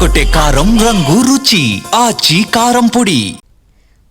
అదరగొట్టే కారం రంగు రుచి ఆచి కారం పొడి.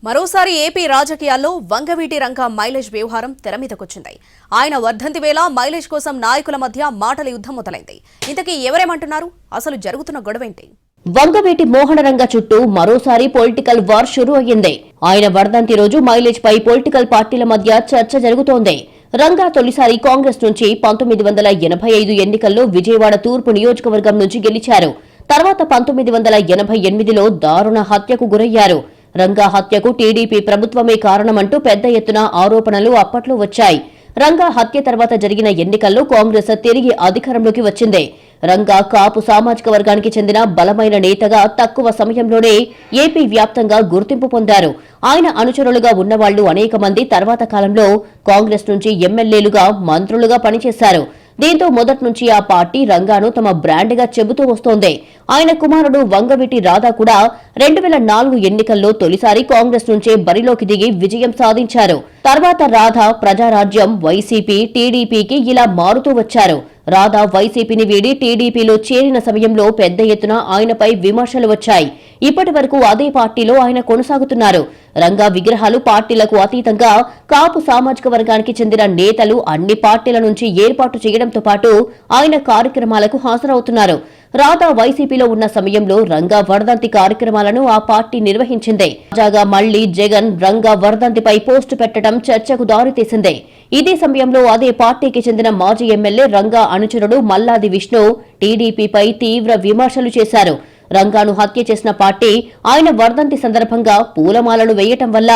మరోసారి ఏపీ రాజకీయాల్లో వంగవీటి రంగా మైలేజ్ వ్యవహారం తెరమీదకొచ్చింది. ఆయన వర్ధంతి వేళ మైలేజ్ కోసం నాయకుల మధ్య మాటల యుద్ధం మొదలైంది. ఇంతకీ ఎవరేమంటున్నారు? అసలు జరుగుతున్న గొడవేంటి? వంగవీటి మోహనరంగ చుట్టూ మరోసారి పొలిటికల్ వార్ షురూ అయ్యింది. ఆయన వర్ధంతి రోజు మైలేజ్ పై పొలిటికల్ పార్టీల మధ్య చర్చ జరుగుతోంది. రంగా తొలిసారి కాంగ్రెస్ నుంచి 1985 ఎన్నికల్లో విజయవాడ తూర్పు నియోజకవర్గం నుంచి గెలిచారు. తర్వాత 1988లో దారుణ హత్యకు గురయ్యారు. రంగా హత్యకు టీడీపీ ప్రభుత్వమే కారణమంటూ పెద్ద ఎత్తున ఆరోపణలు అప్పట్లో వచ్చాయి. రంగా హత్య తర్వాత జరిగిన ఎన్నికల్లో కాంగ్రెస్ తిరిగి అధికారంలోకి వచ్చింది. రంగా కాపు సామాజిక వర్గానికి చెందిన బలమైన నేతగా తక్కువ సమయంలోనే ఏపీ వ్యాప్తంగా గుర్తింపు పొందారు. ఆయన అనుచరులుగా ఉన్నవాళ్లు అనేక మంది తర్వాత కాలంలో కాంగ్రెస్ నుంచి ఎమ్మెల్యేలుగా, మంత్రులుగా పనిచేశారు. దీంతో మొదటి నుంచి ఆ పార్టీ రంగాను తమ బ్రాండ్గా చెబుతూ వస్తోంది. ఆయన కుమారుడు వంగవీటి రాధా కూడా 2004 ఎన్నికల్లో తొలిసారి కాంగ్రెస్ నుంచే బరిలోకి దిగి విజయం సాధించారు. తర్వాత రాధా ప్రజారాజ్యం, వైసీపీ, టీడీపీకి ఇలా మారుతూ వచ్చారు. రాధా వైసీపీని వీడి టీడీపీలో చేరిన సమయంలో పెద్ద ఎత్తున ఆయనపై విమర్శలు వచ్చాయి. ఇప్పటి వరకు అదే పార్టీలో ఆయన కొనసాగుతున్నారు. రంగా విగ్రహాలు పార్టీలకు అతీతంగా కాపు సామాజిక వర్గానికి చెందిన నేతలు అన్ని పార్టీల నుంచి ఏర్పాటు చేయడంతో పాటు ఆయన కార్యక్రమాలకు హాజరవుతున్నారు. రాధా వైసీపీలో ఉన్న సమయంలో రంగా వర్ధంతి కార్యక్రమాలను ఆ పార్టీ నిర్వహించింది. తాజాగా మళ్లీ జగన్ రంగా వర్ధంతిపై పోస్టు పెట్టడం చర్చకు దారితీసింది. ఇదే సమయంలో అదే పార్టీకి చెందిన మాజీ ఎమ్మెల్యే రంగా అనుచరుడు మల్లాది విష్ణు టీడీపీపై తీవ్ర విమర్శలు చేశారు. రంగాను హత్య చేసిన పార్టీ ఆయన వర్ధంతి సందర్భంగా పూలమాలలు వేయటం వల్ల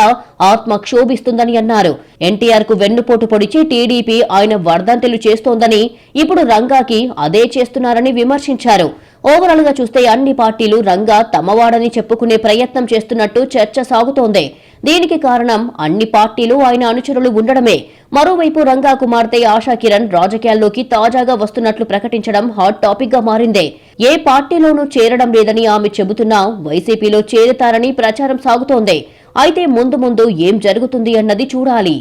ఆత్మ క్షోభిస్తుందని అన్నారు. ఎన్టీఆర్ కు వెన్నుపోటు పొడిచి టీడీపీ ఆయన వర్ధంతులు చేస్తోందని, ఇప్పుడు రంగాకి అదే చేస్తున్నారని విమర్శించారు. ఓవరాల్ గా చూస్తే అన్ని పార్టీలు రంగా తమవాడని చెప్పుకునే ప్రయత్నం చేస్తున్నట్టు చర్చ సాగుతోంది. దీనికి కారణం అన్ని పార్టీలు ఆయన అనుచరులు ఉండడమే. మరోవైపు రంగా కుమార్తె ఆశా కిరణ్ రాజకీయాల్లోకి తాజాగా వస్తున్నట్లు ప్రకటించడం హాట్ టాపిక్ గా మారింది. ఏ పార్టీలోనూ చేరడం లేదని ఆమె చెబుతున్నా వైసీపీలో చేరుతారని ప్రచారం సాగుతోంది. అయితే ముందు ముందు ఏం జరుగుతుంది అన్నది చూడాలి.